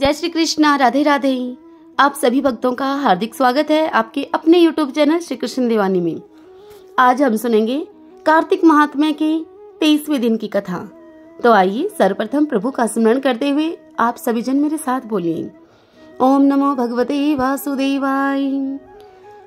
जय श्री कृष्णा, राधे राधे। आप सभी भक्तों का हार्दिक स्वागत है आपके अपने YouTube चैनल श्री कृष्ण दीवानी में। आज हम सुनेंगे कार्तिक महात्म्य के 23वें दिन की कथा। तो आइए सर्वप्रथम प्रभु का स्मरण करते हुए आप सभी जन मेरे साथ बोलिए। ओम नमो भगवते वासुदेवाय।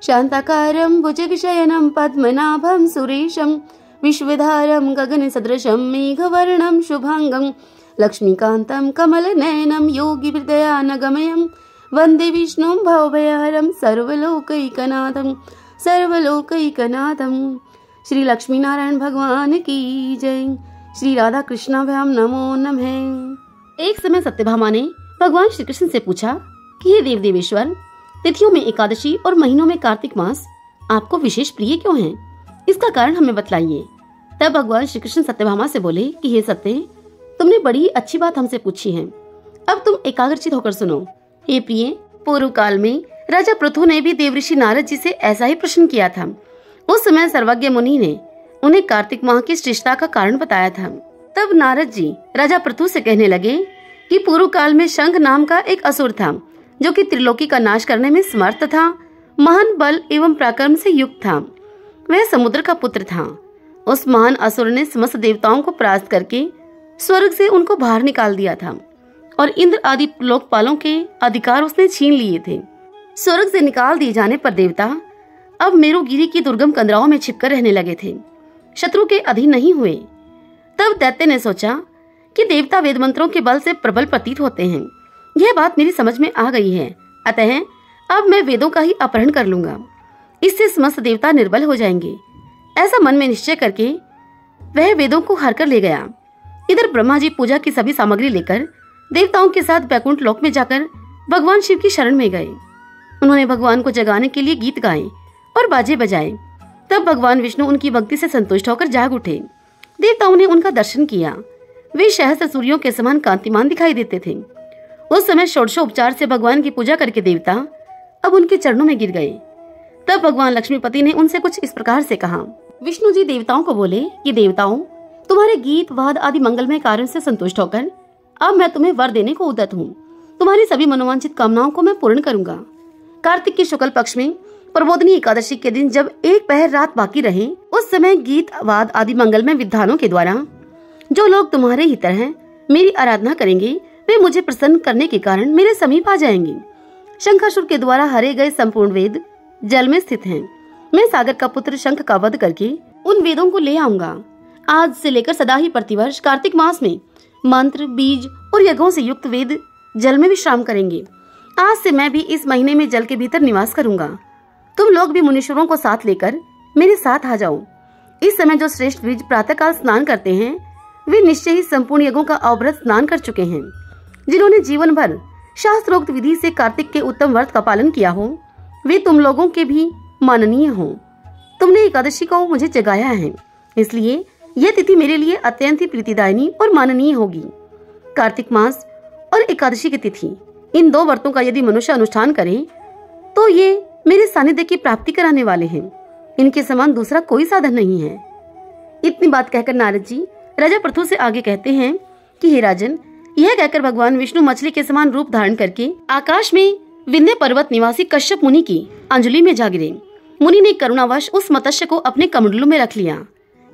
शांताकारं भुजगशयनं पद्मनाभं सुरेशं विश्वधारं गगन सदृशं मेघवर्णं शुभांगं लक्ष्मीकान्तं कमलनयनं योगी हृदयानगमयं वन्दे विष्णुं भवभयहरं सर्वलोकैकनाथं। श्री लक्ष्मी नारायण भगवान की जय। श्री राधा कृष्णाभ्याम नमो नमः। एक समय सत्यभामा ने भगवान श्री कृष्ण से पूछा कि हे देव देवेश्वर, तिथियों में एकादशी और महीनों में कार्तिक मास आपको विशेष प्रिय क्यों है? इसका कारण हमें बतलाइए। तब भगवान श्री कृष्ण सत्यभामा से बोले कि हे सत्य, तुमने बड़ी अच्छी बात हमसे पूछी है। अब तुम एकाग्रचित होकर सुनो। हे प्रिय, पूर्व काल में राजा पृथु ने भी देवऋषि नारद जी से ऐसा ही प्रश्न किया था। उस समय सर्वज्ञ मुनि ने उन्हें कार्तिक माह की श्रेष्ठता का कारण बताया था। तब नारद जी राजा पृथु से कहने लगे कि पूर्व काल में शंख नाम का एक असुर था, जो कि त्रिलोकी का नाश करने में समर्थ था, महान बल एवं पराक्रम से युक्त था। वह समुद्र का पुत्र था। उस महान असुर ने समस्त देवताओं को परास्त करके स्वर्ग से उनको बाहर निकाल दिया था और इंद्र आदि लोकपालों के अधिकार उसने छीन लिए थे। स्वर्ग से निकाल दिए जाने पर देवता अब मेरुगिरी की दुर्गम कंदराओं में छिपकर रहने लगे थे, शत्रु के अधीन नहीं हुए। तब दैत्य ने सोचा कि देवता वेद मंत्रों के बल से प्रबल प्रतीत होते हैं। यह बात मेरी समझ में आ गई है, अतः अब मैं वेदों का ही अपहरण कर लूंगा। इससे समस्त देवता निर्बल हो जाएंगे। ऐसा मन में निश्चय करके वह वेदों को हर कर ले गया। इधर ब्रह्मा जी पूजा की सभी सामग्री लेकर देवताओं के साथ बैकुंठ लोक में जाकर भगवान शिव की शरण में गए। उन्होंने भगवान को जगाने के लिए गीत गाए और बाजे बजाए। तब भगवान विष्णु उनकी भक्ति से संतुष्ट होकर जाग उठे। देवताओं ने उनका दर्शन किया। वे सहस्त्र सूर्यों के समान कांतिमान दिखाई देते थे। उस समय षोडशोपचार से भगवान की पूजा करके देवता अब उनके चरणों में गिर गए। तब भगवान लक्ष्मीपति ने उनसे कुछ इस प्रकार से कहा। विष्णु जी देवताओं को बोले कि देवताओं, तुम्हारे गीत वाद आदि मंगलमय कार्यों से संतुष्ट होकर अब मैं तुम्हें वर देने को उद्यत हूँ। तुम्हारी सभी मनोवांछित कामनाओं को मैं पूर्ण करूंगा। कार्तिक के शुक्ल पक्ष में प्रबोधनी एकादशी के दिन जब एक पहर रात बाकी रहे, उस समय गीत वाद आदि मंगलमय विधानों के द्वारा जो लोग तुम्हारे ही तरह मेरी आराधना करेंगे, वे मुझे प्रसन्न करने के कारण मेरे समीप आ जाएंगे। शंखासुर के द्वारा हरे गए संपूर्ण वेद जल में स्थित हैं। मैं सागर का पुत्र शंख का वध करके उन वेदों को ले आऊंगा। आज से लेकर सदा ही प्रतिवर्ष कार्तिक मास में मंत्र, बीज और यज्ञों से युक्त वेद जल में विश्राम करेंगे। आज से मैं भी इस महीने में जल के भीतर निवास करूंगा। तुम लोग भी मुनीश्वरों को साथ लेकर मेरे साथ आ जाओ। इस समय जो श्रेष्ठ द्विज प्रातःकाल स्नान करते हैं, वे निश्चय ही संपूर्ण यज्ञों का अवभृत स्नान कर चुके हैं। जिन्होंने जीवन भर शास्त्रोक्त विधि से कार्तिक के उत्तम व्रत का पालन किया हो, वे तुम लोगों के भी माननीय हो। तुमने एकादशी को मुझे जगाया है, इसलिए यह तिथि मेरे लिए अत्यंत ही प्रीतिदायिनी और माननीय होगी। कार्तिक मास और एकादशी की तिथि, इन दो व्रतों का यदि मनुष्य अनुष्ठान करे तो ये मेरे सानिध्य की प्राप्ति कराने वाले हैं। इनके समान दूसरा कोई साधन नहीं है। इतनी बात कहकर नारद जी राजा पृथु से आगे कहते हैं कि हे राजन, यह कहकर भगवान विष्णु मछली के समान रूप धारण करके आकाश में विंध्य पर्वत निवासी कश्यप मुनि की अंजलि में जा गिरे। मुनि ने करुणावश उस मत्स्य को अपने कमंडलों में रख लिया,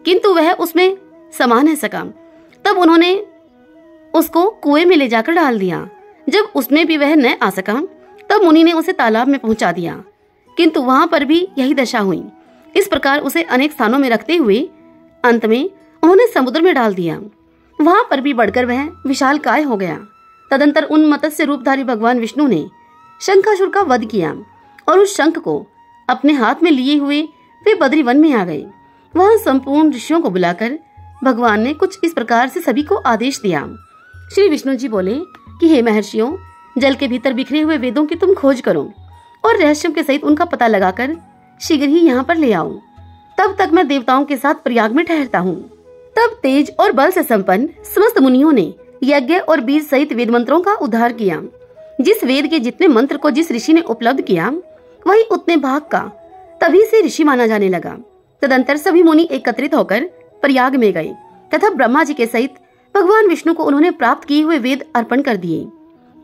किंतु वह उसमें समा न सका। तब उन्होंने उसको कुएं में ले जाकर डाल दिया। जब उसमें भी वह न आ सका, तब मुनि ने उसे तालाब में पहुंचा दिया, किंतु वहां पर भी यही दशा हुई। इस प्रकार उसे अनेक स्थानों में रखते हुए अंत में उन्होंने समुद्र में डाल दिया। वहां पर भी बढ़कर वह विशाल काय हो गया। तदंतर उन मत्स्य रूपधारी भगवान विष्णु ने शंखासुर का वध किया और उस शंख को अपने हाथ में लिए हुए वे बद्री वन में आ गए। वहां संपूर्ण ऋषियों को बुलाकर भगवान ने कुछ इस प्रकार से सभी को आदेश दिया। श्री विष्णु जी बोले कि हे महर्षियों, जल के भीतर बिखरे हुए वेदों की तुम खोज करो और रहस्यों के सहित उनका पता लगाकर शीघ्र ही यहाँ पर ले आओ। तब तक मैं देवताओं के साथ प्रयाग में ठहरता हूँ। तब तेज और बल से संपन्न समस्त मुनियों ने यज्ञ और बीज सहित वेद मंत्रों का उद्धार किया। जिस वेद के जितने मंत्र को जिस ऋषि ने उपलब्ध किया, वही उतने भाग का तभी से ऋषि माना जाने लगा। तदंतर सभी मुनि एकत्रित होकर प्रयाग में गए तथा ब्रह्मा जी के सहित भगवान विष्णु को उन्होंने प्राप्त किए हुए वेद अर्पण कर दिए।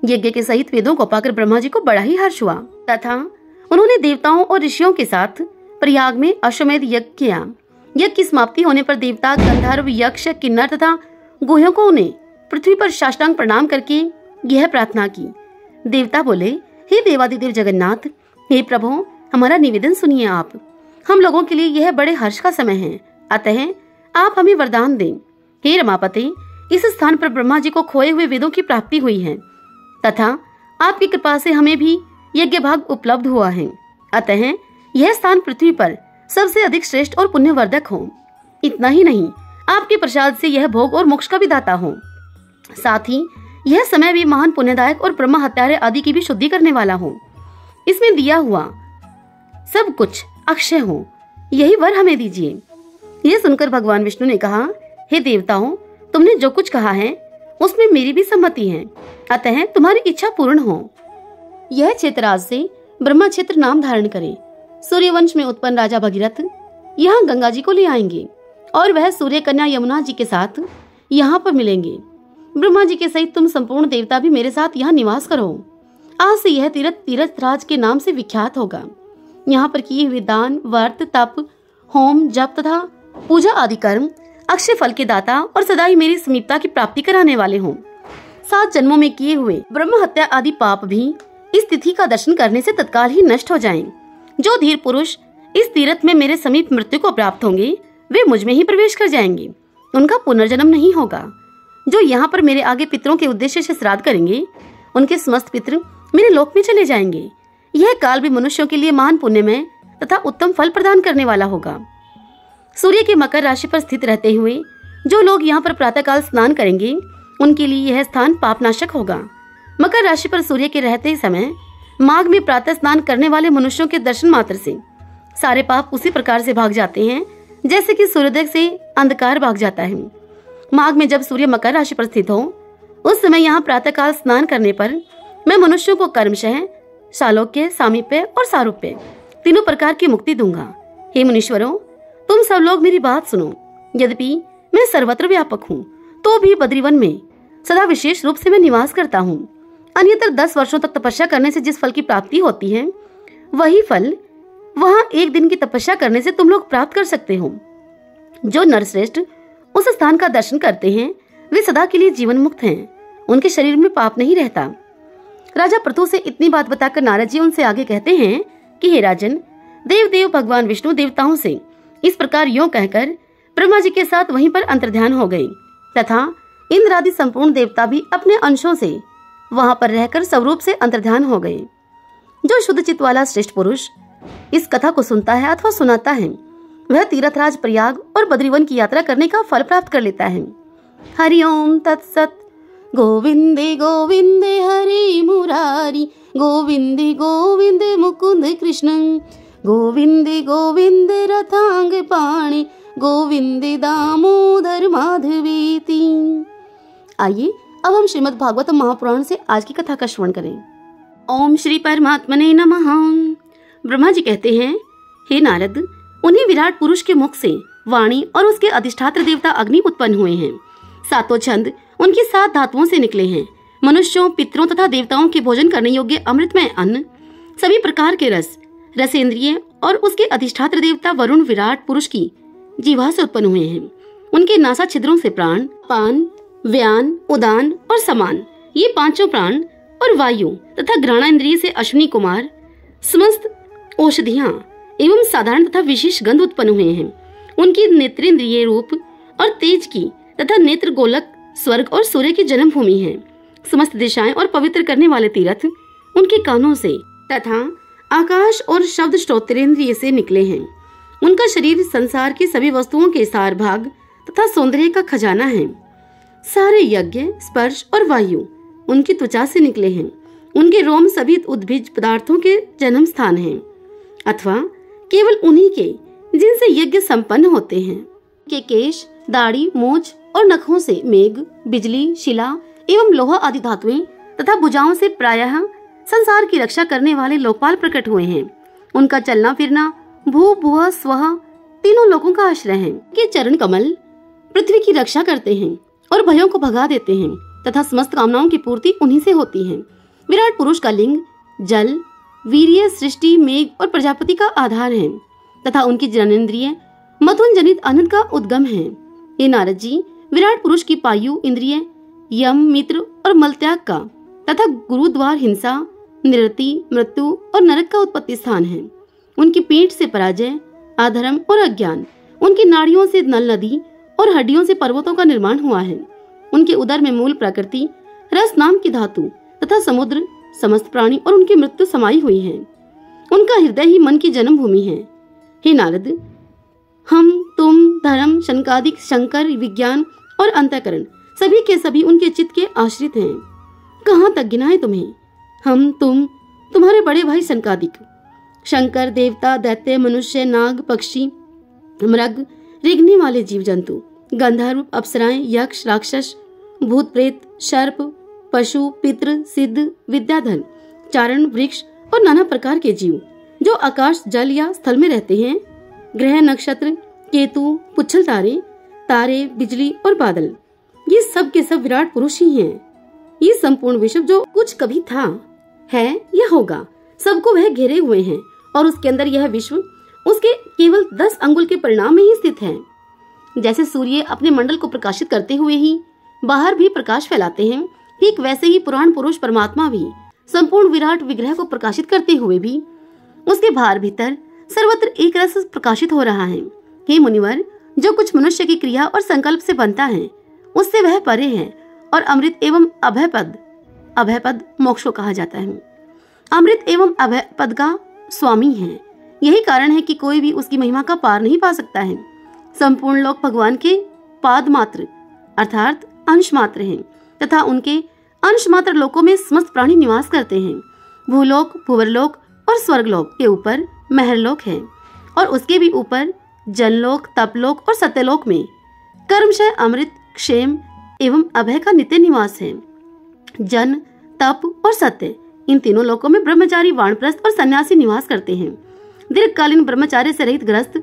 यज्ञ के सहित वेदों को पाकर ब्रह्मा जी को बड़ा ही हर्ष हुआ तथा उन्होंने देवताओं और ऋषियों के साथ प्रयाग में अश्वमेध यज्ञ किया। यज्ञ की समाप्ति होने पर देवता, गंधर्व, यक्ष, किन्नर तथा गुह्यकों ने पृथ्वी पर साष्टांग प्रणाम करके यह प्रार्थना की। देवता बोले, हे देवादिदेव जगन्नाथ, हे प्रभु, हमारा निवेदन सुनिए आप। हम लोगों के लिए यह बड़े हर्ष का समय है, अतः आप हमें वरदान दें। हे रमापते, इस स्थान पर ब्रह्मा जी को खोए हुए वेदों की प्राप्ति हुई है तथा आपकी कृपा से हमें भी यज्ञ भाग उपलब्ध हुआ है, अतः यह स्थान पृथ्वी पर सबसे अधिक श्रेष्ठ और पुण्यवर्धक हो। इतना ही नहीं, आपके प्रसाद से यह भोग और मोक्ष का भी दाता हो। साथ ही यह समय भी महान पुण्यदायक और ब्रह्म हत्यारे आदि की भी शुद्धि करने वाला हो। इसमें दिया हुआ सब कुछ अक्षय हो, यही वर हमें दीजिए। यह सुनकर भगवान विष्णु ने कहा, हे देवताओं, तुमने जो कुछ कहा है उसमें मेरी भी सम्मति है, अतः तुम्हारी इच्छा पूर्ण हो। यह क्षेत्र आज से ब्रह्मा क्षेत्र नाम धारण करे। सूर्यवंश में उत्पन्न राजा भगीरथ यहाँ गंगा जी को ले आएंगे और वह सूर्य कन्या यमुना जी के साथ यहाँ पर मिलेंगे। ब्रह्मा जी के सहित तुम संपूर्ण देवता भी मेरे साथ यहाँ निवास करो। आज से यह तीर्थ राज के नाम से विख्यात होगा। यहाँ पर किए हुए दान, व्रत, तप, होम, जप तथा पूजा आदि कर्म अक्षय फल के दाता और सदा ही मेरी समीपता की प्राप्ति कराने वाले हों। 7 जन्मों में किए हुए ब्रह्म हत्या आदि पाप भी इस तिथि का दर्शन करने से तत्काल ही नष्ट हो जाएं। जो धीर पुरुष इस तीर्थ में मेरे समीप मृत्यु को प्राप्त होंगे, वे मुझ में ही प्रवेश कर जाएंगे, उनका पुनर्जन्म नहीं होगा। जो यहाँ पर मेरे आगे पितरों के उद्देश्य से श्राद्ध करेंगे, उनके समस्त पितृ मेरे लोक में चले जाएंगे। यह काल भी मनुष्यों के लिए महान पुण्यमय तथा उत्तम फल प्रदान करने वाला होगा। सूर्य के मकर राशि पर स्थित रहते हुए जो लोग यहाँ पर प्रातःकाल स्नान करेंगे, उनके लिए यह स्थान पापनाशक होगा। मकर राशि पर सूर्य के रहते समय माघ में प्रातः स्नान करने वाले मनुष्यों के दर्शन मात्र से सारे पाप उसी प्रकार से भाग जाते हैं जैसे कि सूर्योदय से अंधकार भाग जाता है। माघ में जब सूर्य मकर राशि पर स्थित हो, उस समय यहाँ प्रातःकाल स्नान करने पर मैं मनुष्यों को कर्मशः, शालोक्य, सामीप्य और सारूप्य तीनों प्रकार की मुक्ति दूंगा। हे मुनीश्वरों, तुम सब लोग मेरी बात सुनो। यद्यपि मैं सर्वत्र व्यापक हूँ, तो भी बद्रीवन में सदा विशेष रूप से मैं निवास करता हूँ। अन्यत्र 10 वर्षों तक तपस्या करने से जिस फल की प्राप्ति होती है, वही फल वहाँ 1 दिन की तपस्या करने से तुम लोग प्राप्त कर सकते हो। जो नरश्रेष्ठ उस स्थान का दर्शन करते हैं, वे सदा के लिए जीवन मुक्त हैं, उनके शरीर में पाप नहीं रहता। राजा पृथु से इतनी बात बताकर नारद जी उनसे आगे कहते हैं कि हे राजन, देव भगवान विष्णु देवताओं से इस प्रकार यों कहकर ब्रह्मा जी के साथ वहीं पर अंतर्ध्यान हो गए तथा इंद्र आदि संपूर्ण देवता भी अपने अंशों से वहां पर रहकर स्वरूप से अंतर्ध्यान हो गए। जो शुद्ध चित्त वाला श्रेष्ठ पुरुष इस कथा को सुनता है अथवा सुनाता है, वह तीर्थराज प्रयाग और बद्रीवन की यात्रा करने का फल प्राप्त कर लेता है। हरि ओम तत्सत। गोविंदे गोविंदे हरि मुरारी, गोविंदे गोविंदे मुकुंद कृष्ण, गोविंदे गोविंदे रथांग पाणी, गोविंदे दामोदर माधवीति। आइए अब हम श्रीमद् भागवत महापुराण से आज की कथा का श्रवण करें। ओम श्री परमात्मने नमः। ब्रह्मा जी कहते हैं, हे नारद, उन्हीं विराट पुरुष के मुख से वाणी और उसके अधिष्ठात्र देवता अग्नि उत्पन्न हुए हैं। 7 छंद उनकी 7 धातुओं से निकले हैं। मनुष्यों, पितरों तथा देवताओं के भोजन करने योग्य अमृतमय अन्न, सभी प्रकार के रस, रसेंद्रिय और उसके अधिष्ठात्र देवता वरुण विराट पुरुष की जीवा से उत्पन्न हुए हैं। उनके नासा छिद्रों से प्राण, पान, व्यान, उदान और समान, ये 5 प्राण और वायु तथा घ्राणेन्द्रिय से अश्विनी कुमार, समस्त औषधियां एवं साधारण तथा विशेष गंध उत्पन्न हुए हैं। उनकी नेत्रेंद्रिय रूप और तेज की तथा नेत्र गोलक स्वर्ग और सूर्य की जन्मभूमि है। समस्त दिशाएं और पवित्र करने वाले तीर्थ उनके कानों से तथा आकाश और शब्द श्रोत्रेंद्रिय से निकले हैं। उनका शरीर संसार की सभी वस्तुओं के सार भाग तथा सौंदर्य का खजाना है। सारे यज्ञ, स्पर्श और वायु उनकी त्वचा से निकले हैं। उनके रोम सभी उद्भिज पदार्थों के जन्म स्थान हैं, अथवा केवल उन्हीं के जिनसे यज्ञ संपन्न होते हैं। के केश, दाढ़ी, मूछ और नखों से मेघ, बिजली, शिला एवं लोहा आदि धातुएं तथा भुजाओं से प्रायः संसार की रक्षा करने वाले लोकपाल प्रकट हुए हैं। उनका चलना फिरना भू भुव स्वः तीनों लोगों का आश्रय है। के चरण कमल पृथ्वी की रक्षा करते हैं और भयों को भगा देते हैं। तथा समस्त कामनाओं की पूर्ति उन्हीं से होती है। विराट पुरुष का लिंग जल, वीर्य, सृष्टि, मेघ और प्रजापति का आधार है तथा उनकी जननेंद्रिय मथुन जनित आनंद का उद्गम है। हे नारद जी, विराट पुरुष की पायु इंद्रिय यम, मित्र और मलत्याग का तथा गुरुद्वार हिंसा, निरति, मृत्यु और नरक का उत्पत्ति स्थान है। उनकी पीठ से पराजय, अधर्म और अज्ञान, उनकी नाड़ियों से नल नदी और हड्डियों से पर्वतों का निर्माण हुआ है। उनके उदर में मूल प्रकृति, रस नाम की धातु तथा समुद्र, समस्त प्राणी और उनकी मृत्यु समाई हुई है। उनका हृदय ही मन की जन्म भूमि है। हे नारद, हम, तुम, धर्म, शनकादिक, शंकर, विज्ञान और अंतःकरण सभी के सभी उनके चित्त के आश्रित हैं। कहाँ तक गिनाए तुम्हें? हम, तुम, तुम्हारे बड़े भाई शनकादिक, शंकर, देवता, दैत्य, मनुष्य, नाग, पक्षी, मृग, रेंगने वाले जीव जंतु, गंधर्व, अप्सराएं, यक्ष, राक्षस, भूत प्रेत, सर्प, पशु, पितृ, सिद्ध, विद्याधर, चारण, वृक्ष और नाना प्रकार के जीव जो आकाश, जल या स्थल में रहते हैं, ग्रह, नक्षत्र, केतु, पुच्छल तारे, तारे, बिजली और बादल, ये सब के सब विराट पुरुष ही हैं। ये संपूर्ण विश्व जो कुछ कभी था, है या होगा, सबको वह घेरे हुए हैं और उसके अंदर यह विश्व उसके केवल 10 अंगुल के परिणाम में ही स्थित है। जैसे सूर्य अपने मंडल को प्रकाशित करते हुए ही बाहर भी प्रकाश फैलाते हैं, ठीक वैसे ही पुराण पुरुष परमात्मा भी संपूर्ण विराट विग्रह को प्रकाशित करते हुए भी उसके बाहर भीतर सर्वत्र एक रस प्रकाशित हो रहा है। हे मुनिवर, जो कुछ मनुष्य की क्रिया और संकल्प से बनता है उससे वह परे है और अमृत एवं अभयपद मोक्ष को कहा जाता है। अमृत एवं अभयपद का स्वामी है। यही कारण है कि कोई भी उसकी महिमा का पार नहीं पा सकता है। संपूर्ण लोक भगवान के पाद मात्र अर्थात अंश मात्र हैं तथा उनके अंश मात्र लोकों में समस्त प्राणी निवास करते हैं। भूलोक, भूवरलोक और स्वर्गलोक के ऊपर महरलोक है और उसके भी ऊपर जनलोक, तपलोक और सत्यलोक में कर्मशय, अमृत, क्षेम एवं अभय का नित्य निवास है। जन, तप और सत्य, इन तीनों लोकों में ब्रह्मचारी, वानप्रस्थ और सन्यासी निवास करते हैं। दीर्घकालीन ब्रह्मचार्य से रहित ग्रस्त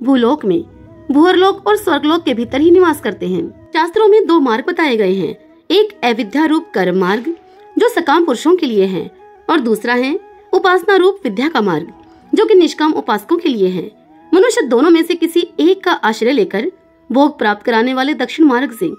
भूलोक में, भूअरलोक और स्वर्गलोक के भीतर ही निवास करते हैं। शास्त्रों में 2 मार्ग बताए गए हैं, एक अविद्या रूप कर्म मार्ग जो सकाम पुरुषों के लिए है और दूसरा है उपासना रूप विद्या का मार्ग जो कि निष्काम उपासकों के लिए है। मनुष्य दोनों में से किसी एक का आश्रय लेकर भोग प्राप्त कराने वाले दक्षिण मार्ग से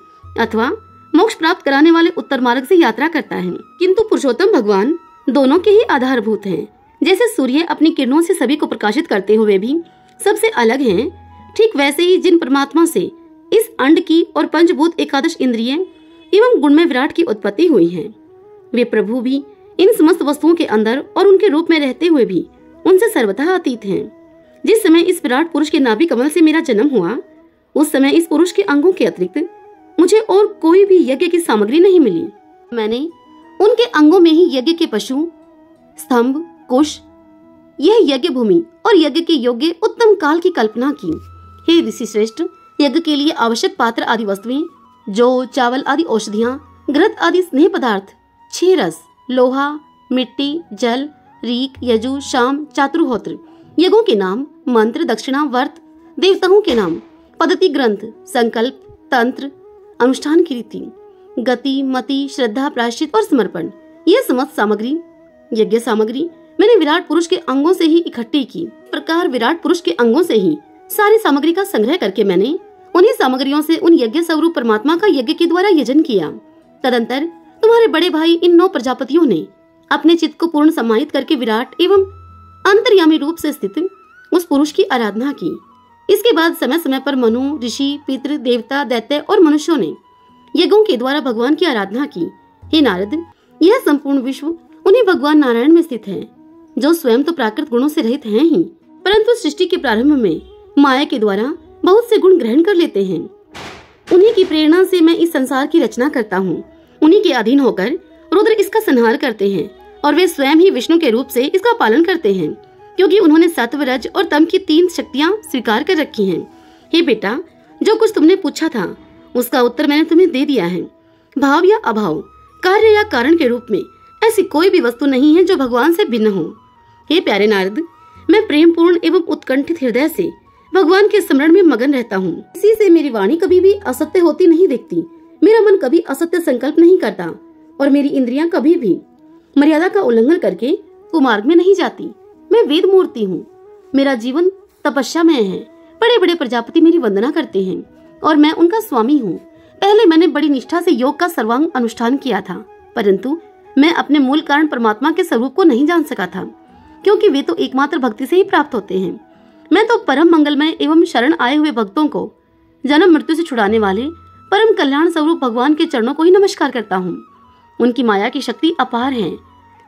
अथवा मोक्ष प्राप्त कराने वाले उत्तर मार्ग से यात्रा करता है, किंतु पुरुषोत्तम भगवान दोनों के ही आधारभूत हैं। जैसे सूर्य अपनी किरणों से सभी को प्रकाशित करते हुए भी सबसे अलग हैं, ठीक वैसे ही जिन परमात्मा से इस अंड की और पंचभूत एकादश इंद्रिय एवं गुणमय विराट की उत्पत्ति हुई है, वे प्रभु भी इन समस्त वस्तुओं के अंदर और उनके रूप में रहते हुए भी उनसे सर्वथा अतीत हैं। जिस समय इस विराट पुरुष के नाभि कमल से मेरा जन्म हुआ, उस समय इस पुरुष के अंगों के अतिरिक्त मुझे और कोई भी यज्ञ की सामग्री नहीं मिली। मैंने उनके अंगों में ही यज्ञ के पशु, स्तंभ, कुश, यह यज्ञ भूमि और यज्ञ के योग्य उत्तम काल की कल्पना की। हे ऋषि श्रेष्ठ, यज्ञ के लिए आवश्यक पात्र आदि वस्तुएं, जौ, चावल आदि औषधियां, घृत आदि स्नेह पदार्थ, 6 रस, लोहा, मिट्टी, जल, रीक, यजु, शाम, चातुर्होत्र, यज्ञों के नाम, मंत्र, दक्षिणा, व्रत, देवताओं के नाम, पद्धति, ग्रंथ, संकल्प, तंत्र, अनुष्ठान की रीति, गति, मति, श्रद्धा, प्रायश्चित और समर्पण, यह समस्त सामग्री, यज्ञ सामग्री मैंने विराट पुरुष के अंगों से ही इकट्ठी की। प्रकार विराट पुरुष के अंगों से ही सारी सामग्री का संग्रह करके मैंने उन्हीं सामग्रियों से उन यज्ञ स्वरूप परमात्मा का यज्ञ के द्वारा यजन किया। तदंतर तुम्हारे बड़े भाई इन 9 प्रजापतियों ने अपने चित्त को पूर्ण समाहित करके विराट एवं अंतर्यामी रूप से स्थित उस पुरुष की आराधना की। इसके बाद समय समय पर मनु, ऋषि, पितृ, देवता, दैत्य और मनुष्यों ने यज्ञों के द्वारा भगवान की आराधना की। हे नारद, यह संपूर्ण विश्व उन्हीं भगवान नारायण में स्थित है, जो स्वयं तो प्राकृत गुणों से रहित हैं ही, परंतु सृष्टि के प्रारंभ में माया के द्वारा बहुत से गुण ग्रहण कर लेते हैं। उन्हीं की प्रेरणा से मैं इस संसार की रचना करता हूँ। उन्हीं के अधीन होकर रुद्र इसका संहार करते हैं और वे स्वयं ही विष्णु के रूप से इसका पालन करते हैं, क्योंकि उन्होंने सत्व, रज और तम की 3 शक्तियाँ स्वीकार कर रखी हैं। हे बेटा, जो कुछ तुमने पूछा था उसका उत्तर मैंने तुम्हें दे दिया है। भाव या अभाव, कार्य या कारण के रूप में ऐसी कोई भी वस्तु नहीं है जो भगवान से भिन्न हो। हे प्यारे नारद, मैं प्रेम पूर्ण एवं उत्कंठित हृदय से भगवान के स्मरण में मगन रहता हूँ। इसी से मेरी वाणी कभी भी असत्य होती नहीं दिखती। मेरा मन कभी असत्य संकल्प नहीं करता और मेरी इंद्रियां कभी भी मर्यादा का उल्लंघन करके कुमार्ग में नहीं जाती। मैं वेद मूर्ति हूँ। मेरा जीवन तपस्या में है। बड़े बड़े प्रजापति मेरी वंदना करते हैं और मैं उनका स्वामी हूँ। पहले मैंने बड़ी निष्ठा से योग का सर्वांग अनुष्ठान किया था, परंतु मैं अपने मूल कारण परमात्मा के स्वरूप को नहीं जान सका था, क्योंकि वे तो एकमात्र भक्ति से ही प्राप्त होते हैं। मैं तो परम मंगलमय एवं शरण आए हुए भक्तों को जन्म मृत्यु से छुड़ाने वाले परम कल्याण स्वरूप भगवान के चरणों को ही नमस्कार करता हूँ। उनकी माया की शक्ति अपार है।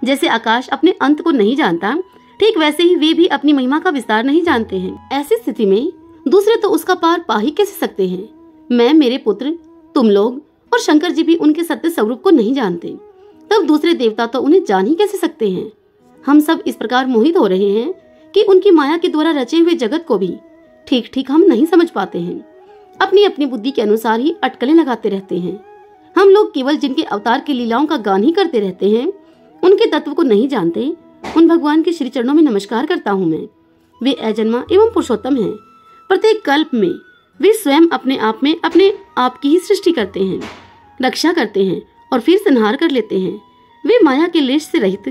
जैसे आकाश अपने अंत को नहीं जानता, ठीक वैसे ही वे भी अपनी महिमा का विस्तार नहीं जानते हैं। ऐसी स्थिति में दूसरे तो उसका पार पा ही कैसे सकते हैं। मैं, मेरे पुत्र, तुम लोग और शंकर जी भी उनके सत्य स्वरूप को नहीं जानते, तब दूसरे देवता तो उन्हें जान ही कैसे सकते हैं। हम सब इस प्रकार मोहित हो रहे हैं कि उनकी माया के द्वारा रचे हुए जगत को भी ठीक ठीक हम नहीं समझ पाते हैं। अपनी अपनी बुद्धि के अनुसार ही अटकलें लगाते रहते हैं। हम लोग केवल जिनके अवतार की लीलाओं का गान ही करते रहते हैं, उनके तत्व को नहीं जानते। उन भगवान के श्री चरणों में नमस्कार करता हूँ मैं। वे अजन्मा एवं पुरुषोत्तम हैं। प्रत्येक कल्प में वे स्वयं अपने आप की ही सृष्टि करते हैं, रक्षा करते हैं और फिर संहार कर लेते हैं। वे माया के लेश से रहित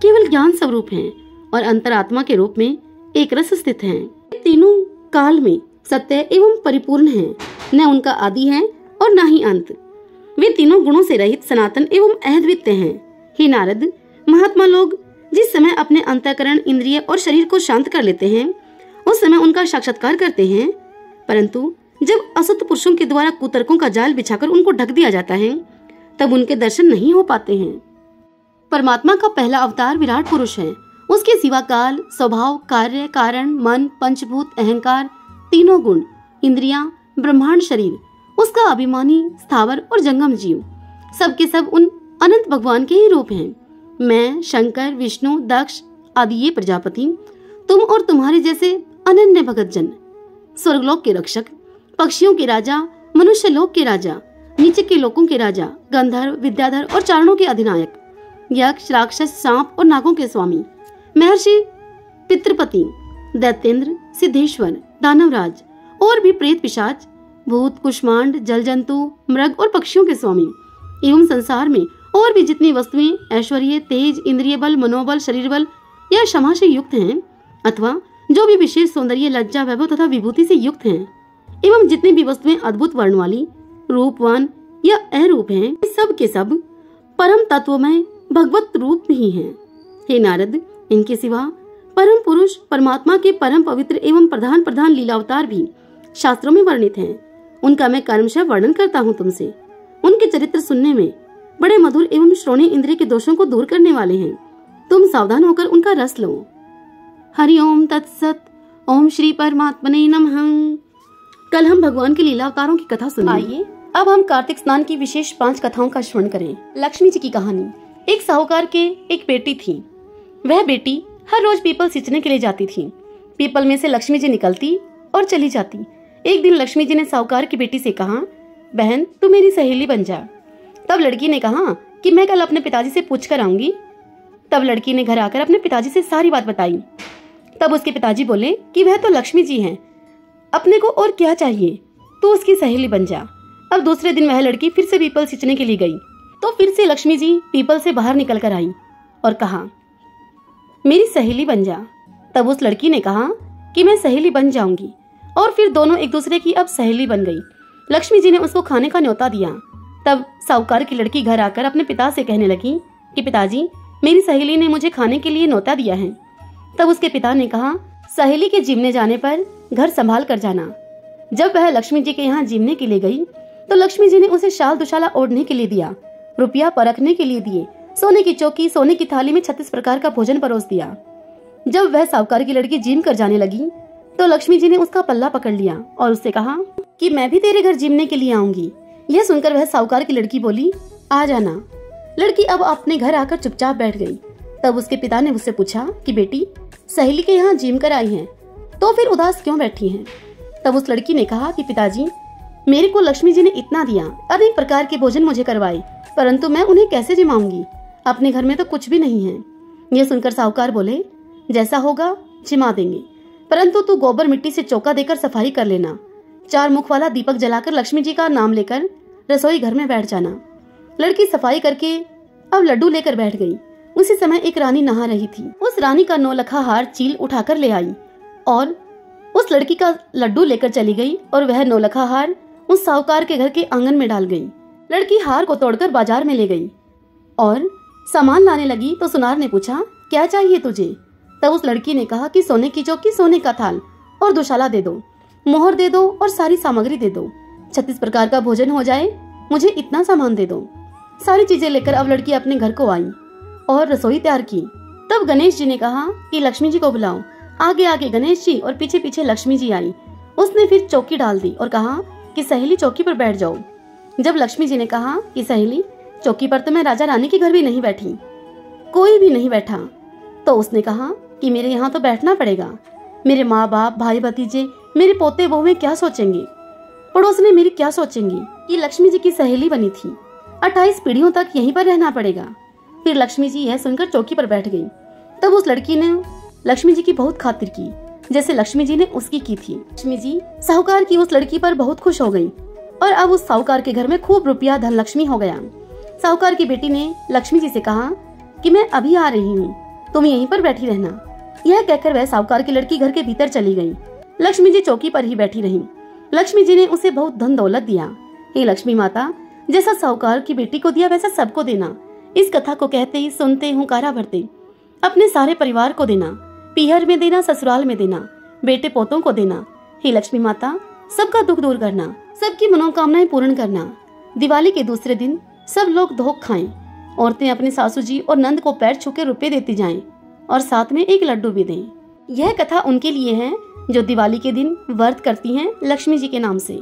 केवल ज्ञान स्वरूप हैं और अंतरात्मा के रूप में एक रस स्थित हैं। तीनों काल में सत्य एवं परिपूर्ण हैं, न उनका आदि है और न ही अंत। वे तीनों गुणों से रहित सनातन एवं अद्वितीय हैं। हे नारद, महात्मा लोग जिस समय अपने अंतःकरण, इंद्रिय और शरीर को शांत कर लेते हैं, उस समय उनका साक्षात्कार करते हैं, परंतु जब असत पुरुषों के द्वारा कुतर्कों का जाल बिछाकर उनको ढक दिया जाता है, तब उनके दर्शन नहीं हो पाते हैं। परमात्मा का पहला अवतार विराट पुरुष है। उसके सिवा काल, स्वभाव, कार्य, कारण, मन, पंचभूत, अहंकार, तीनों गुण, इंद्रियां, ब्रह्मांड, शरीर, उसका अभिमानी, स्थावर और जंगम जीव, सब के सब उन अनंत भगवान के ही रूप हैं। मैं, शंकर, विष्णु, दक्ष आदि ये प्रजापति, तुम और तुम्हारे जैसे अनन्य भगत जन, स्वर्गलोक के रक्षक, पक्षियों के राजा, मनुष्य लोक के राजा, नीचे के लोकों के राजा, गंधर्व, विद्याधर और चारणों के अधिनायक, यक्ष, राक्षस, सांप और नागों के स्वामी, महर्षि, पितृपति, दैत्येंद्र, सिद्धेश्वर, दानवराज और भी प्रेत, पिशाच, भूत, कुष्मांड, जल जंतु, मृग और पक्षियों के स्वामी एवं संसार में और भी जितनी वस्तुएं ऐश्वर्य, तेज, इंद्रिय बल, मनोबल, शरीर बल या क्षमा से युक्त हैं, अथवा जो भी विशेष सौंदर्य, लज्जा, वैभव तथा विभूति से युक्त हैं, एवं जितनी भी वस्तुएं अद्भुत वर्ण वाली, रूपवान या अरूप हैं, सब के सब परम तत्व में भगवत रूप ही हैं। हे नारद, इनके सिवा परम पुरुष परमात्मा के परम पवित्र एवं प्रधान प्रधान लीलावतार भी शास्त्रों में वर्णित हैं। उनका मैं कर्मशः वर्णन करता हूँ तुमसे। उनके चरित्र सुनने में बड़े मधुर एवं श्रोणीय इंद्रिय के दोषों को दूर करने वाले हैं। तुम सावधान होकर उनका रस लो। हरि ओम तत्सत। ओम श्री परमात्मने नमः। कल हम भगवान के लीला अवतारों की कथा सुनी। आइए अब हम कार्तिक स्नान की विशेष 5 कथाओं का श्रवण करें। लक्ष्मी जी की कहानी। एक साहूकार के एक बेटी थी। वह बेटी हर रोज पीपल सींचने के लिए जाती थी। पीपल में से लक्ष्मी जी निकलती और चली जाती। एक दिन लक्ष्मी जी ने साहूकार की बेटी से कहा, बहन तू मेरी सहेली बन जा। तब लड़की ने कहा कि मैं कल अपने पिताजी से पूछ कर आऊंगी। तब लड़की ने घर आकर अपने पिताजी से सारी बात बताई। तब उसके पिताजी बोले कि वह तो लक्ष्मी जी हैं, अपने को और क्या चाहिए, तू उसकी सहेली बन जा। अब दूसरे दिन वह लड़की फिर से पीपल सींचने के लिए गई तो फिर से लक्ष्मी जी पीपल से बाहर निकल कर आई और कहा, मेरी सहेली बन जा। तब उस लड़की ने कहा कि मैं सहेली बन जाऊंगी और फिर दोनों एक दूसरे की अब सहेली बन गई। लक्ष्मी जी ने उसको खाने का न्योता दिया। तब साहूकार की लड़की घर आकर अपने पिता से कहने लगी कि पिताजी, मेरी सहेली ने मुझे खाने के लिए न्योता दिया है। तब उसके पिता ने कहा, सहेली के जीमने जाने पर घर संभाल कर जाना। जब वह लक्ष्मी जी के यहाँ जीमने के लिए गई तो लक्ष्मी जी ने उसे शाल दुशाला ओढ़ने के लिए दिया, रुपया परखने के लिए दिए, सोने की चौकी, सोने की थाली में 36 प्रकार का भोजन परोस दिया। जब वह साहूकार की लड़की जीम कर जाने लगी तो लक्ष्मी जी ने उसका पल्ला पकड़ लिया और उससे कहा कि मैं भी तेरे घर जीमने के लिए आऊंगी। यह सुनकर वह साहूकार की लड़की बोली, आ जाना। लड़की अब अपने घर आकर चुपचाप बैठ गई। तब उसके पिता ने उससे पूछा कि बेटी, सहेली के यहाँ जीम कर आई है तो फिर उदास क्यों बैठी है? तब उस लड़की ने कहा कि पिताजी, मेरे को लक्ष्मी जी ने इतना दिया, अनेक प्रकार के भोजन मुझे करवाए, परंतु मैं उन्हें कैसे जिमाऊंगी? अपने घर में तो कुछ भी नहीं है। यह सुनकर साहूकार बोले, जैसा होगा जिमा देंगे, परंतु तू गोबर मिट्टी से चौका देकर सफाई कर लेना। 4 मुख वाला दीपक जलाकर लक्ष्मी जी का नाम लेकर रसोई घर में बैठ जाना। लड़की सफाई करके अब लड्डू लेकर बैठ गई। उसी समय एक रानी नहा रही थी। उस रानी का 9 लखा हार चील उठाकर ले आई और उस लड़की का लड्डू लेकर चली गई और वह 9 लखा हार उस साहूकार के घर के आंगन में डाल गई। लड़की हार को तोड़कर बाजार में ले गई और सामान लाने लगी तो सुनार ने पूछा, क्या चाहिए तुझे? तब उस लड़की ने कहा कि सोने की चौकी, सोने का थाल और दुशाला दे दो, मोहर दे दो और सारी सामग्री दे दो। 36 प्रकार का भोजन हो जाए, मुझे इतना सामान दे दो। सारी चीजें लेकर अब लड़की अपने घर को आई और रसोई तैयार की। तब गणेश जी ने कहा कि लक्ष्मी जी को बुलाओ। आगे आगे गणेश जी और पीछे पीछे लक्ष्मी जी आई। उसने फिर चौकी डाल दी और कहा कि सहेली चौकी पर बैठ जाओ। जब लक्ष्मी जी ने कहा कि सहेली चौकी पर तो मैं राजा रानी के घर भी नहीं बैठी, कोई भी नहीं बैठा, तो उसने कहा कि मेरे यहाँ तो बैठना पड़ेगा। मेरे माँ बाप, भाई भतीजे, मेरे पोते बहुएं क्या सोचेंगे, पड़ोसने मेरी क्या सोचेंगी कि लक्ष्मी जी की सहेली बनी थी। 28 पीढ़ियों तक यहीं पर रहना पड़ेगा। फिर लक्ष्मी जी यह सुनकर चौकी पर बैठ गई। तब उस लड़की ने लक्ष्मी जी की बहुत खातिर की, जैसे लक्ष्मी जी ने उसकी की थी। लक्ष्मी जी साहूकार की उस लड़की पर बहुत खुश हो गई और अब उस साहूकार के घर में खूब रुपया धन लक्ष्मी हो गया। साहूकार की बेटी ने लक्ष्मी जी से कहा कि मैं अभी आ रही हूँ, तुम यहीं पर बैठी रहना। यह कहकर वह साहूकार की लड़की घर के भीतर चली गई। लक्ष्मी जी चौकी पर ही बैठी रही। लक्ष्मी जी ने उसे बहुत धन दौलत दिया। हे लक्ष्मी माता, जैसा साहूकार की बेटी को दिया वैसा सबको देना। इस कथा को कहते ही सुनते हुंकारा भरते अपने सारे परिवार को देना, पीहर में देना, ससुराल में देना, बेटे पोतों को देना। हे लक्ष्मी माता, सबका दुख दूर करना, सबकी मनोकामनाएं पूर्ण करना। दिवाली के दूसरे दिन सब लोग धोख खाएं। औरतें अपने सासू जी और नंद को पैर छू के रुपये देती जाएं और साथ में एक लड्डू भी दें। यह कथा उनके लिए है जो दिवाली के दिन व्रत करती हैं लक्ष्मी जी के नाम से।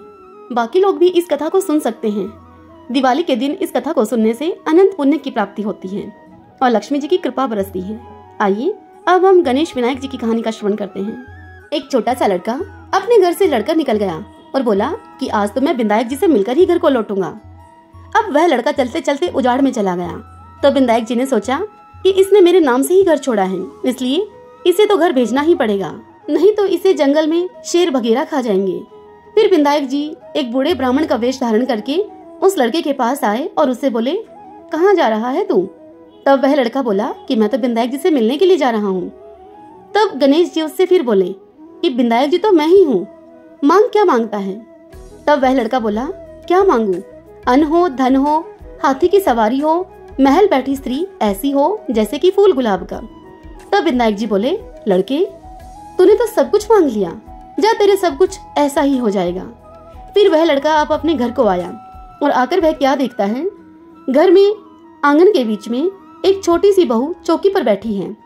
बाकी लोग भी इस कथा को सुन सकते हैं। दिवाली के दिन इस कथा को सुनने से अनंत पुण्य की प्राप्ति होती है और लक्ष्मी जी की कृपा बरसती है। आइए अब हम गणेश विनायक जी की कहानी का श्रवण करते हैं। एक छोटा सा लड़का अपने घर से लड़कर निकल गया और बोला कि आज तो मैं विनायक जी से मिलकर ही घर को लौटूंगा। अब वह लड़का चलते चलते उजाड़ में चला गया। तो विनायक जी ने सोचा कि इसने मेरे नाम से ही घर छोड़ा है, इसलिए इसे तो घर भेजना ही पड़ेगा, नहीं तो इसे जंगल में शेर बघेरा खा जाएंगे। फिर विनायक जी एक बूढ़े ब्राह्मण का वेश धारण करके उस लड़के के पास आए और उससे बोले, कहाँ जा रहा है तू? तब वह लड़का बोला कि मैं तो विनायक जी से मिलने के लिए जा रहा हूँ। तब गणेश जी उससे फिर बोले कि विनायक जी तो मैं ही हूँ, मांग क्या मांगता है? तब वह लड़का बोला, क्या मांगू? अन्न हो, धन हो, हाथी की सवारी हो, महल बैठी स्त्री ऐसी हो जैसे कि फूल गुलाब का। तब विनायक जी बोले, लड़के तूने तो सब कुछ मांग लिया, जा तेरे सब कुछ ऐसा ही हो जाएगा। फिर वह लड़का अब अपने घर को आया और आकर वह क्या देखता है, घर में आंगन के बीच में एक छोटी सी बहू चौकी पर बैठी है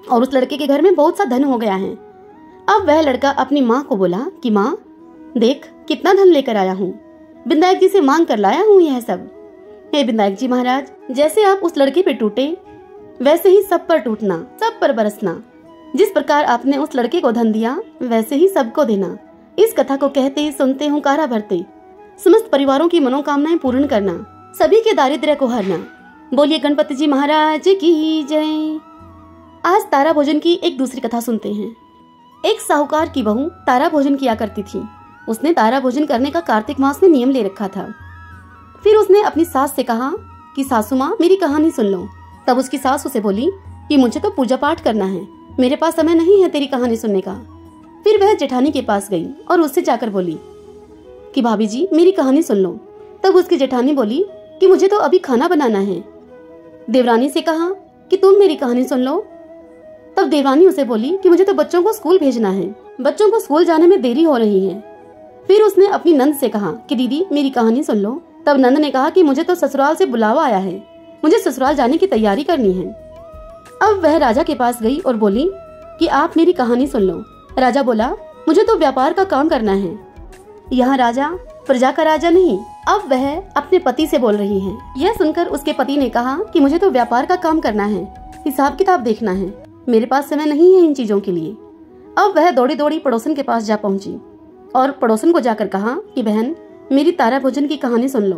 और उस लड़के के घर में बहुत सा धन हो गया है। अब वह लड़का अपनी माँ को बोला कि माँ देख कितना धन लेकर आया हूँ, विनायक जी से मांग कर लाया हूँ यह सब। हे विनायक जी महाराज, जैसे आप उस लड़के पे टूटे वैसे ही सब पर टूटना, सब पर बरसना। जिस प्रकार आपने उस लड़के को धन दिया वैसे ही सबको देना। इस कथा को कहते ही सुनते हुंकारा भरते समस्त परिवारों की मनोकामनाएं पूर्ण करना, सभी के दारिद्र्य को हरना। बोलिए गणपति जी महाराज की जय। आज तारा भोजन की एक दूसरी कथा सुनते हैं। एक साहूकार की बहू तारा भोजन किया करती थी। उसने तारा भोजन करने का कार्तिक मास में नियम ले रखा था। फिर उसने अपनी सास से कहा कि सासू माँ मेरी कहानी सुन लो। तब उसकी सास उसे बोली कि मुझे तो पूजा पाठ करना है, मेरे पास समय नहीं है तेरी कहानी सुनने का। फिर वह जेठानी के पास गई और उससे जाकर बोली कि भाभी जी मेरी कहानी सुन लो। तब उसकी जेठानी बोली कि मुझे तो अभी खाना बनाना है। देवरानी से कहा कि तुम मेरी कहानी सुन लो। तब देवरानी उसे बोली कि मुझे तो बच्चों को स्कूल भेजना है, बच्चों को स्कूल जाने में देरी हो रही है। फिर उसने अपनी नंद से कहा कि दीदी मेरी कहानी सुन लो। तब नंद ने कहा कि मुझे तो ससुराल से बुलावा आया है, मुझे ससुराल जाने की तैयारी करनी है। अब वह राजा के पास गई और बोली कि आप मेरी कहानी सुन लो। राजा बोला मुझे तो व्यापार का काम करना है। यहाँ राजा प्रजा का राजा नहीं। अब वह अपने पति से बोल रही है। यह सुनकर उसके पति ने कहा कि मुझे तो व्यापार का काम करना है, हिसाब किताब देखना है, मेरे पास समय नहीं है इन चीजों के लिए। अब वह दौड़ी दौड़ी पड़ोसन के पास जा पहुंची और पड़ोसन को जाकर कहा कि बहन मेरी तारा भोजन की कहानी सुन लो।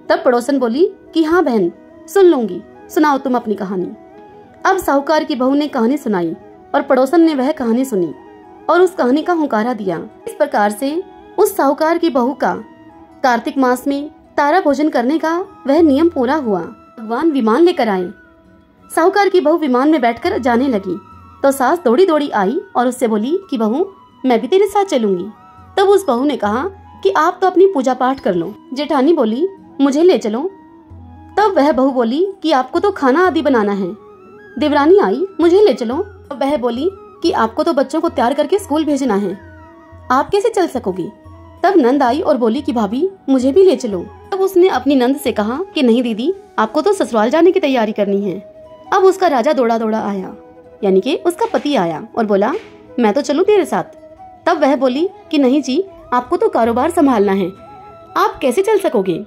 तब पड़ोसन बोली कि हाँ बहन सुन लूंगी, सुनाओ तुम अपनी कहानी। अब साहूकार की बहू ने कहानी सुनाई और पड़ोसन ने वह कहानी सुनी और उस कहानी का हुंकारा दिया। इस प्रकार से उस साहूकार की बहू का कार्तिक मास में तारा भोजन करने का वह नियम पूरा हुआ। भगवान विमान लेकर आए। साहूकार की बहू विमान में बैठकर जाने लगी तो सास दौड़ी दौड़ी आई और उससे बोली कि बहू, मैं भी तेरे साथ चलूंगी। तब उस बहू ने कहा कि आप तो अपनी पूजा पाठ कर लो। जेठानी बोली, मुझे ले चलो। तब वह बहू बोली कि आपको तो खाना आदि बनाना है। देवरानी आई, मुझे ले चलो। तब वह बोली कि आपको तो बच्चों को तैयार करके स्कूल भेजना है, आप कैसे चल सकोगी। तब नंद आई और बोली कि भाभी, मुझे भी ले चलो। तब उसने अपनी नंद से कहा कि नहीं दीदी, आपको तो ससुराल जाने की तैयारी करनी है। अब उसका राजा दौड़ा दौड़ा आया, यानी कि उसका पति आया और बोला, मैं तो चलूं तेरे साथ। तब वह बोली कि नहीं जी, आपको तो कारोबार संभालना है, आप कैसे चल सकोगे।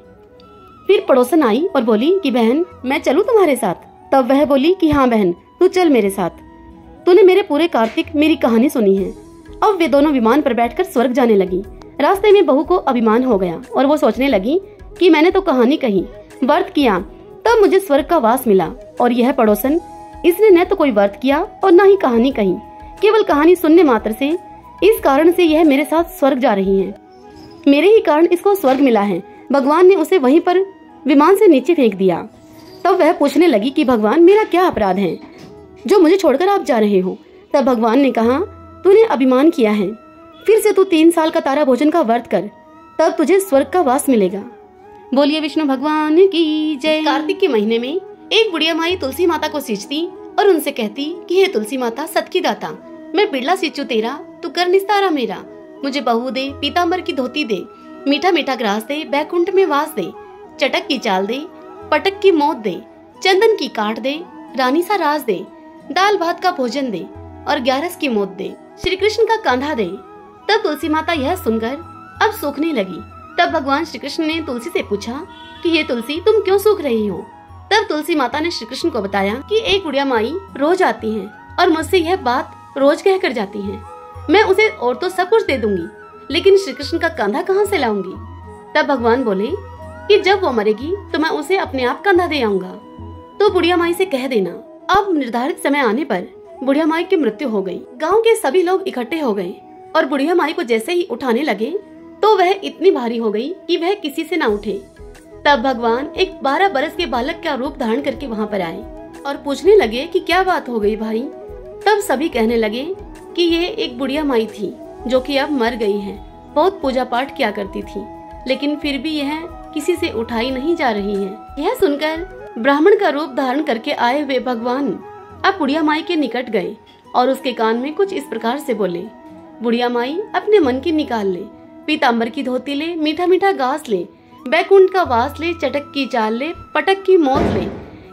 फिर पड़ोसन आई और बोली कि बहन, मैं चलूं तुम्हारे साथ। तब वह बोली कि हाँ बहन, तू चल मेरे साथ, तूने मेरे पूरे कार्तिक मेरी कहानी सुनी है। अब वे दोनों विमान पर बैठकर स्वर्ग जाने लगी। रास्ते में बहू को अभिमान हो गया और वो सोचने लगी कि मैंने तो कहानी कही, व्रत किया, तब मुझे स्वर्ग का वास मिला, और यह पड़ोसन, इसने न तो कोई व्रत किया और न ही कहानी कही, केवल कहानी सुनने मात्र से, इस कारण से यह मेरे साथ स्वर्ग जा रही है। मेरे ही कारण इसको स्वर्ग मिला है। भगवान ने उसे वहीं पर विमान से नीचे फेंक दिया। तब वह पूछने लगी कि भगवान, मेरा क्या अपराध है जो मुझे छोड़कर आप जा रहे हो। तब भगवान ने कहा, तूने अभिमान किया है, फिर से तू 3 साल का तारा भोजन का व्रत कर, तब तुझे स्वर्ग का वास मिलेगा। बोलिए विष्णु भगवान की जय। कार्तिक के महीने में एक बुढ़िया माई तुलसी माता को सींचती और उनसे कहती कि हे तुलसी माता, सत की दाता, मैं बिरला सींचू तेरा, तू कर निस्तारा मेरा। मुझे बहू दे, पीताम्बर की धोती दे, मीठा मीठा ग्रास दे, बैकुंठ में वास दे, चटक की चाल दे, पटक की मौत दे, चंदन की काट दे, रानी सा राज दे, दाल भात का भोजन दे और 11 की मौत दे, श्री कृष्ण का कांधा दे। तब तुलसी माता यह सुनकर अब सूखने लगी। तब भगवान श्री कृष्ण ने तुलसी से पूछा कि ये तुलसी, तुम क्यों सूख रही हो। तब तुलसी माता ने श्री कृष्ण को बताया कि एक बुढ़िया माई रोज आती है और मुझसे यह बात रोज कह कर जाती है। मैं उसे और तो सब कुछ दे दूंगी, लेकिन श्री कृष्ण का कंधा कहाँ से लाऊंगी। तब भगवान बोले कि जब वो मरेगी तो मैं उसे अपने आप कंधा दे आऊंगा, तो बुढ़िया माई से कह देना। अब निर्धारित समय आने पर बुढ़िया माई की मृत्यु हो गई। गांव के सभी लोग इकट्ठे हो गए और बुढ़िया माई को जैसे ही उठाने लगे तो वह इतनी भारी हो गई कि वह किसी से न उठे। तब भगवान एक 12 बरस के बालक का रूप धारण करके वहाँ पर आए और पूछने लगे कि क्या बात हो गई भाई। तब सभी कहने लगे कि ये एक बुढ़िया माई थी जो कि अब मर गई है, बहुत पूजा पाठ किया करती थी, लेकिन फिर भी यह किसी से उठाई नहीं जा रही है। यह सुनकर ब्राह्मण का रूप धारण करके आए हुए भगवान अब बुढ़िया माई के निकट गए और उसके कान में कुछ इस प्रकार से बोले, बुढ़िया माई, अपने मन की निकाल ले, पीताम्बर की धोती ले, मीठा मीठा घास ले, बैकुंठ का वास ले, चटक की चाल ले, पटक की मौत ले,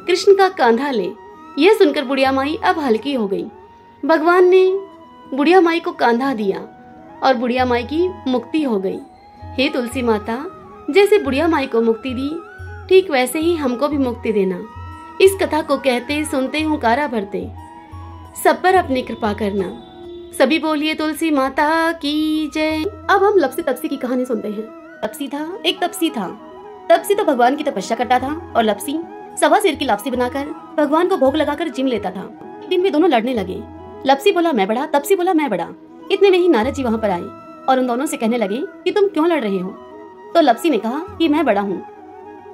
कृष्ण का कांधा ले। यह सुनकर बुढ़िया माई अब हल्की हो गई। भगवान ने बुढ़िया माई को कांधा दिया और बुढ़िया माई की मुक्ति हो गई। हे तुलसी माता, जैसे बुढ़िया माई को मुक्ति दी, ठीक वैसे ही हमको भी मुक्ति देना। इस कथा को कहते सुनते हुंकारा भरते, सब पर अपनी कृपा करना। सभी बोलिए तुलसी माता की जय। अब हम लपसी तपसी की कहानी सुनते हैं। तपसी था, एक तपसी था। तपसी तो भगवान की तपस्या करता था और लपसी 1.25 सेर की लापसी बनाकर भगवान को भोग लगाकर जिम लेता था। एक दिन वे दोनों लड़ने लगे। लपसी बोला मैं बड़ा, तपसी बोला मैं बड़ा। इतने में ही नारद जी वहाँ पर आए और उन दोनों से कहने लगे कि तुम क्यों लड़ रहे हो। तो लपसी ने कहा कि मैं बड़ा हूँ।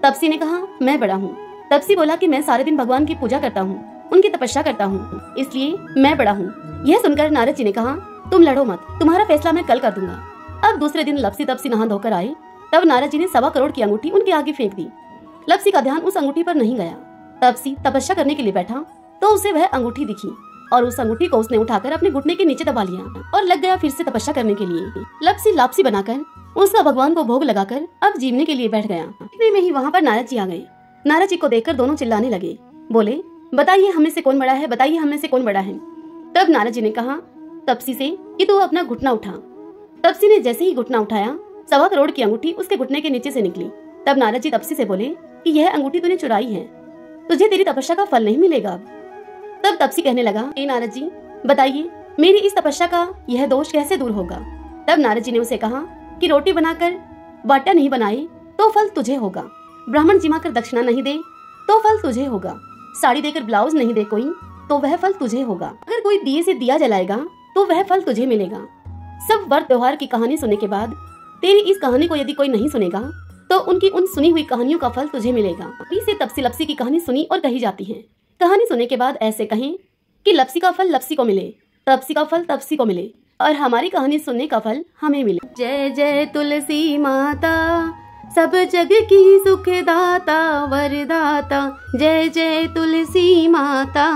तपसी ने कहा मैं बड़ा हूँ। तपसी बोला कि मैं सारे दिन भगवान की पूजा करता हूँ, उनकी तपस्या करता हूँ, इसलिए मैं बड़ा हूँ। यह सुनकर नारद जी ने कहा तुम लड़ो मत, तुम्हारा फैसला मैं कल कर दूंगा। अब दूसरे दिन लपसी तपसी नहा धोकर आए। तब नारद जी ने 1.25 करोड़ की अंगूठी उनके आगे फेंक दी। लपसी का ध्यान उस अंगूठी पर नहीं गया। तपसी तपस्या करने के लिए बैठा तो उसे वह अंगूठी दिखी और उस अंगूठी को उसने उठाकर अपने घुटने के नीचे दबा लिया और लग गया फिर से तपस्या करने के लिए। लपसी लापसी बनाकर उसका भगवान को भोग लगाकर अब जीवने के लिए बैठ गया। इतने में ही वहाँ पर नारद जी आ गए। नारद जी को देखकर दोनों चिल्लाने लगे, बोले बताइए हमें से कौन बड़ा है, बताइए हमें से कौन बड़ा है। तब नारद जी ने कहा तपसी से कि तू अपना घुटना उठा। तपसी ने जैसे ही घुटना उठाया 1.25 करोड़ की अंगूठी उसके घुटने के नीचे से निकली। तब नारद जी तपसी से बोले कि यह अंगूठी तूने चुराई है, तुझे तेरी तपस्या का फल नहीं मिलेगा। तब तपसी कहने लगा हे नारद जी, बताइए मेरी इस तपस्या का यह दोष कैसे दूर होगा। तब नारद जी ने उसे कहा कि रोटी बनाकर बाटा नहीं बनाए तो फल तुझे होगा, ब्राह्मण जिमाकर दक्षिणा नहीं दे तो फल तुझे होगा, साड़ी देकर ब्लाउज नहीं दे कोई तो वह फल तुझे होगा, अगर कोई दिए से दिया जलाएगा तो वह फल तुझे मिलेगा। सब व्रत त्योहार की कहानी सुनने के बाद तेरी इस कहानी को यदि कोई नहीं सुनेगा तो उनकी उन सुनी हुई कहानियों का फल तुझे मिलेगा। अभी से तपसी लपसी की कहानी सुनी और कही जाती है। कहानी सुनने के बाद ऐसे कहें कि लपसी का फल लपसी को मिले, तपसी का फल तपसी को मिले और हमारी कहानी सुनने का फल हमें मिले। जय जय तुलसी माता, सब जग की सुखदाता वरदाता। जय जय तुलसी माता,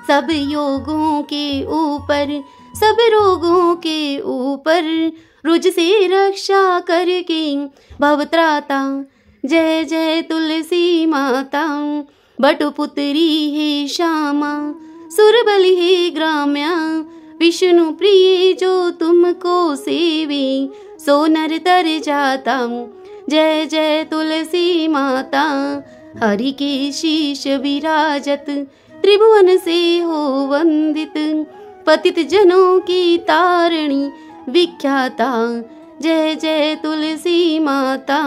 सब योगों के ऊपर, सब रोगों के ऊपर, रुज से रक्षा करके भवत्राता। जय जय तुलसी माता, बटुपुत्री है श्यामा, सुरबली है ग्राम्या, विष्णु प्रिय जो तुमको सेवे, सो नर तर जाता। जय जय तुलसी माता, हरि के शीश विराजत, त्रिभुवन से हो वंदित, पतित जनों की तारणी विख्याता। जय जय तुलसी माता,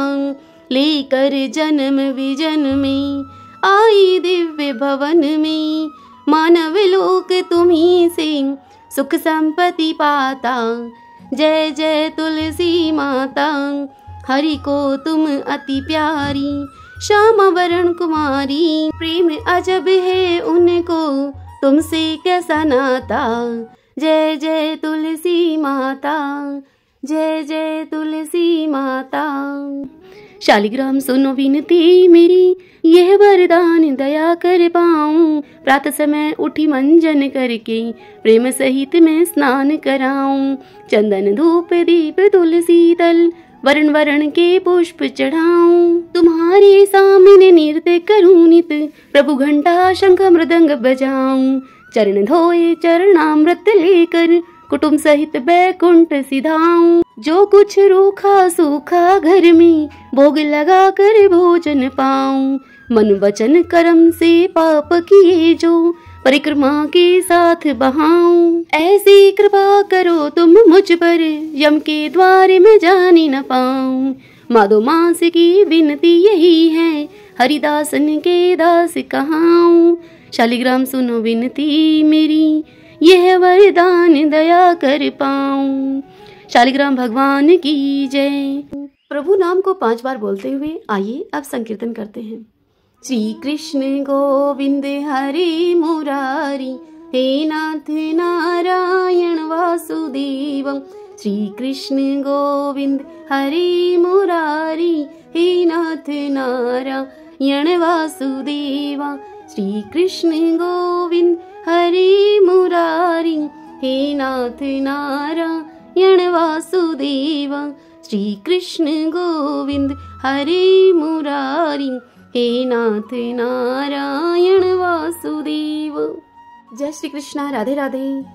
लेकर जन्म विजन में आई दिव्य भवन में, मानव लोक तुम्ही से सुख संपत्ति पाता। जय जय तुलसी माता, हरि को तुम अति प्यारी, श्यामा वरण कुमारी, प्रेम अजब है उनको तुमसे कैसा नाता। जय जय तुलसी माता, जय जय तुलसी माता। शालिग्राम सुनो विनती मेरी, यह वरदान दया कर पाऊं, प्रातः समय उठी मंजन करके, प्रेम सहित मैं स्नान कराऊं, चंदन धूप दीप तुलसी तल, वरण वरण के पुष्प चढ़ाऊं, तुम्हारे सामने नृत्य करूं नित, प्रभु घंटा शंख मृदंग बजाऊं, चरण धोए चरणामृत लेकर, कुटुंब सहित बैकुंठ सिधाऊं, जो कुछ रूखा सूखा घर में, भोग लगा कर भोजन पाऊं, मन वचन कर्म से पाप किए जो, परिक्रमा के साथ बहाऊं, ऐसी कृपा करो तुम मुझ पर, यम के द्वार में जाने न पाऊं, माधो मास की विनती यही है, हरिदासन के दास कहाऊं, शालिग्राम सुनो विनती मेरी, यह वरदान दया कर पाऊं। शालिग्राम भगवान की जय। प्रभु नाम को 5 बार बोलते हुए आइए अब संकीर्तन करते हैं। श्री कृष्ण गोविंद हरे मुरारी, हे नाथ नारायण वासुदेवम। श्री कृष्ण गोविंद हरे मुरारी, हे नाथ नारायण वासुदेवा। श्री कृष्ण गोविंद हरे मुरारी, हे नाथ नारायण वासुदेवा। श्री कृष्ण गोविंद हरे मुरारी, हे नाथ नारायण वासुदेव। जय श्री कृष्णा। राधे राधे।